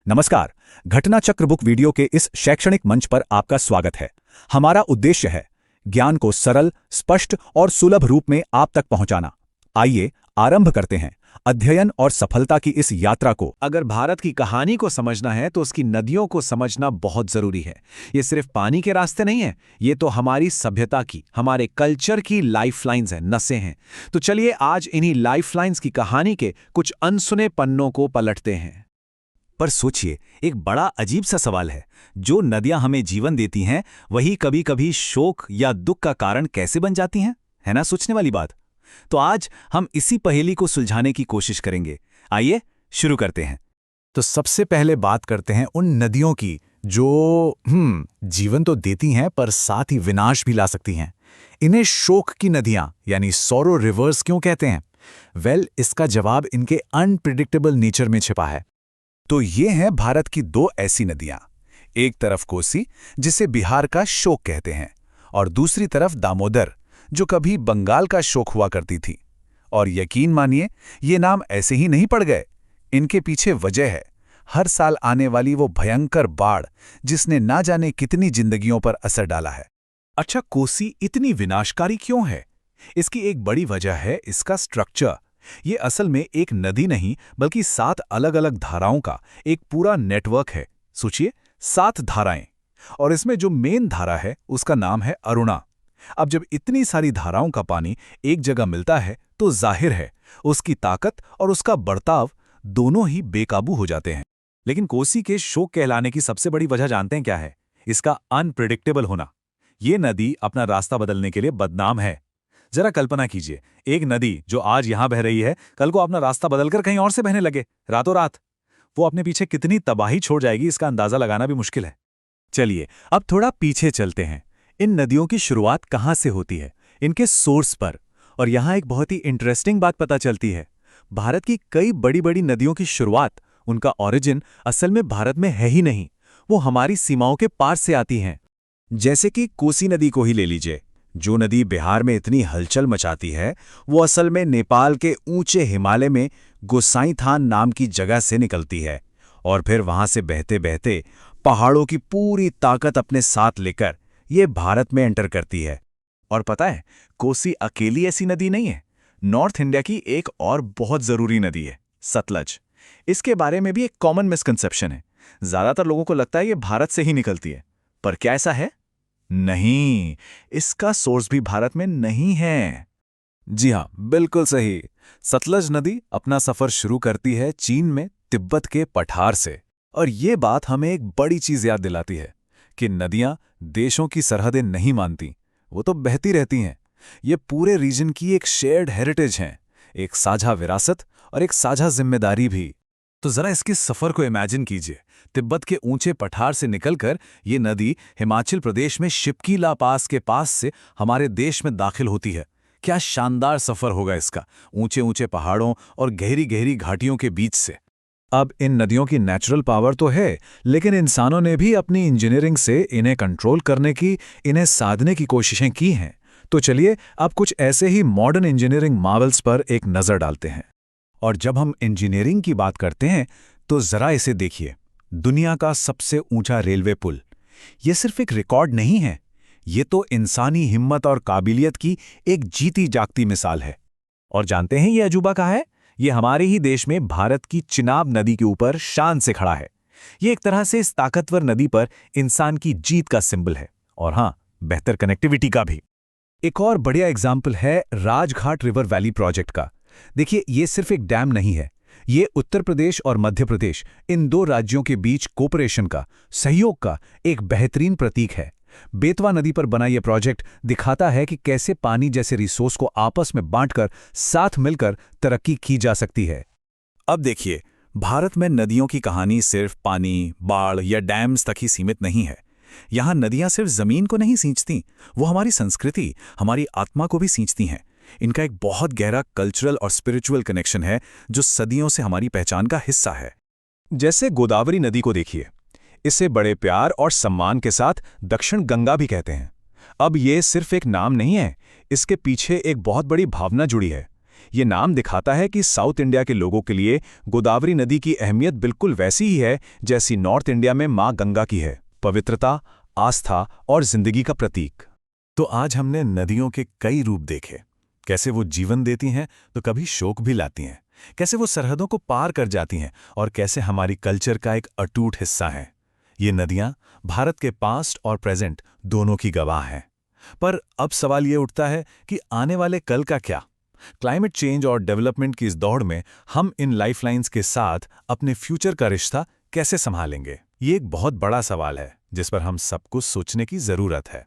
नमस्कार। घटना चक्र बुक वीडियो के इस शैक्षणिक मंच पर आपका स्वागत है। हमारा उद्देश्य है ज्ञान को सरल, स्पष्ट और सुलभ रूप में आप तक पहुंचाना। आइए आरंभ करते हैं अध्ययन और सफलता की इस यात्रा को। अगर भारत की कहानी को समझना है तो उसकी नदियों को समझना बहुत जरूरी है। ये सिर्फ पानी के रास्ते नहीं है, ये तो हमारी सभ्यता की, हमारे कल्चर की लाइफलाइंस हैं, नसें हैं। तो चलिए आज इन्हीं लाइफलाइंस की कहानी के कुछ अनसुने पन्नों को पलटते हैं। पर सोचिए, एक बड़ा अजीब सा सवाल है। जो नदियां हमें जीवन देती हैं, वही कभी कभी शोक या दुख का कारण कैसे बन जाती हैं? है ना सोचने वाली बात। तो आज हम इसी पहेली को सुलझाने की कोशिश करेंगे। आइए शुरू करते हैं। तो सबसे पहले बात करते हैं उन नदियों की जो जीवन तो देती हैं पर साथ ही विनाश भी ला सकती हैं। इन्हें शोक की नदियां यानी सॉरो रिवर्स क्यों कहते हैं? इसका जवाब इनके अनप्रिडिक्टेबल नेचर में छिपा है। तो ये हैं भारत की दो ऐसी नदियां। एक तरफ कोसी, जिसे बिहार का शोक कहते हैं, और दूसरी तरफ दामोदर, जो कभी बंगाल का शोक हुआ करती थी। और यकीन मानिए, ये नाम ऐसे ही नहीं पड़ गए। इनके पीछे वजह है हर साल आने वाली वो भयंकर बाढ़, जिसने ना जाने कितनी जिंदगियों पर असर डाला है। अच्छा, कोसी इतनी विनाशकारी क्यों है? इसकी एक बड़ी वजह है इसका स्ट्रक्चर। ये असल में एक नदी नहीं बल्कि 7 अलग अलग धाराओं का एक पूरा नेटवर्क है। सोचिए, 7 धाराएं, और इसमें जो मेन धारा है उसका नाम है अरुणा। अब जब इतनी सारी धाराओं का पानी एक जगह मिलता है तो जाहिर है उसकी ताकत और उसका बर्ताव दोनों ही बेकाबू हो जाते हैं। लेकिन कोसी के शोक कहलाने की सबसे बड़ी वजह जानते हैं क्या है? इसका अनप्रिडिक्टेबल होना। ये नदी अपना रास्ता बदलने के लिए बदनाम है। जरा कल्पना कीजिए, एक नदी जो आज यहां बह रही है, कल को अपना रास्ता बदलकर कहीं और से बहने लगे, रातों रात। वो अपने पीछे कितनी तबाही छोड़ जाएगी, इसका अंदाजा लगाना भी मुश्किल है। चलिए अब थोड़ा पीछे चलते हैं। इन नदियों की शुरुआत कहां से होती है? इनके सोर्स पर। और यहां एक बहुत ही इंटरेस्टिंग बात पता चलती है। भारत की कई बड़ी बड़ी नदियों की शुरुआत, उनका ओरिजिन असल में भारत में है ही नहीं, वो हमारी सीमाओं के पार से आती हैं। जैसे कि कोसी नदी को ही ले लीजिए। जो नदी बिहार में इतनी हलचल मचाती है, वो असल में नेपाल के ऊंचे हिमालय में गोसाईथान नाम की जगह से निकलती है, और फिर वहां से बहते बहते पहाड़ों की पूरी ताकत अपने साथ लेकर ये भारत में एंटर करती है। और पता है, कोसी अकेली ऐसी नदी नहीं है। नॉर्थ इंडिया की एक और बहुत जरूरी नदी है, सतलज। इसके बारे में भी एक कॉमन मिसकंसेप्शन है। ज्यादातर लोगों को लगता है ये भारत से ही निकलती है, पर क्या ऐसा है? नहीं, इसका सोर्स भी भारत में नहीं है। जी हां, बिल्कुल सही। सतलज नदी अपना सफर शुरू करती है चीन में तिब्बत के पठार से। और ये बात हमें एक बड़ी चीज याद दिलाती है कि नदियां देशों की सरहदें नहीं मानती, वो तो बहती रहती हैं। ये पूरे रीजन की एक शेयर्ड हेरिटेज है, एक साझा विरासत और एक साझा जिम्मेदारी भी। तो जरा इसके सफर को इमेजिन कीजिए। तिब्बत के ऊंचे पठार से निकलकर ये नदी हिमाचल प्रदेश में शिपकीला पास के पास से हमारे देश में दाखिल होती है। क्या शानदार सफर होगा इसका, ऊंचे ऊंचे पहाड़ों और गहरी गहरी घाटियों के बीच से। अब इन नदियों की नेचुरल पावर तो है, लेकिन इंसानों ने भी अपनी इंजीनियरिंग से इन्हें कंट्रोल करने की, इन्हें साधने की कोशिशें की हैं। तो चलिए अब कुछ ऐसे ही मॉडर्न इंजीनियरिंग मार्वल्स पर एक नजर डालते हैं। और जब हम इंजीनियरिंग की बात करते हैं तो जरा इसे देखिए। दुनिया का सबसे ऊंचा रेलवे पुल, यह सिर्फ एक रिकॉर्ड नहीं है, ये तो इंसानी हिम्मत और काबिलियत की एक जीती जागती मिसाल है। और जानते हैं ये अजूबा कहाँ है? ये हमारे ही देश में भारत की चिनाब नदी के ऊपर शान से खड़ा है। ये एक तरह से इस ताकतवर नदी पर इंसान की जीत का सिंबल है, और हां, बेहतर कनेक्टिविटी का भी। एक और बढ़िया एग्जाम्पल है राजघाट रिवर वैली प्रोजेक्ट का। देखिए, ये सिर्फ एक डैम नहीं है, ये उत्तर प्रदेश और मध्य प्रदेश, इन दो राज्यों के बीच कोऑपरेशन का, सहयोग का एक बेहतरीन प्रतीक है। बेतवा नदी पर बना यह प्रोजेक्ट दिखाता है कि कैसे पानी जैसे रिसोर्स को आपस में बांटकर, साथ मिलकर तरक्की की जा सकती है। अब देखिए, भारत में नदियों की कहानी सिर्फ पानी, बाढ़ या डैम्स तक ही सीमित नहीं है। यहां नदियां सिर्फ जमीन को नहीं सींचती, वो हमारी संस्कृति, हमारी आत्मा को भी सींचती हैं। इनका एक बहुत गहरा कल्चरल और स्पिरिचुअल कनेक्शन है, जो सदियों से हमारी पहचान का हिस्सा है। जैसे गोदावरी नदी को देखिए, इसे बड़े प्यार और सम्मान के साथ दक्षिण गंगा भी कहते हैं। अब ये सिर्फ एक नाम नहीं है, इसके पीछे एक बहुत बड़ी भावना जुड़ी है। ये नाम दिखाता है कि साउथ इंडिया के लोगों के लिए गोदावरी नदी की अहमियत बिल्कुल वैसी ही है जैसी नॉर्थ इंडिया में माँ गंगा की है, पवित्रता, आस्था और जिंदगी का प्रतीक। तो आज हमने नदियों के कई रूप देखे, कैसे वो जीवन देती हैं तो कभी शोक भी लाती हैं, कैसे वो सरहदों को पार कर जाती हैं और कैसे हमारी कल्चर का एक अटूट हिस्सा हैं। ये नदियां भारत के पास्ट और प्रेजेंट दोनों की गवाह हैं। पर अब सवाल ये उठता है कि आने वाले कल का क्या? क्लाइमेट चेंज और डेवलपमेंट की इस दौड़ में हम इन लाइफलाइंस के साथ अपने फ्यूचर का रिश्ता कैसे संभालेंगे? ये एक बहुत बड़ा सवाल है जिस पर हम सबको सोचने की जरूरत है।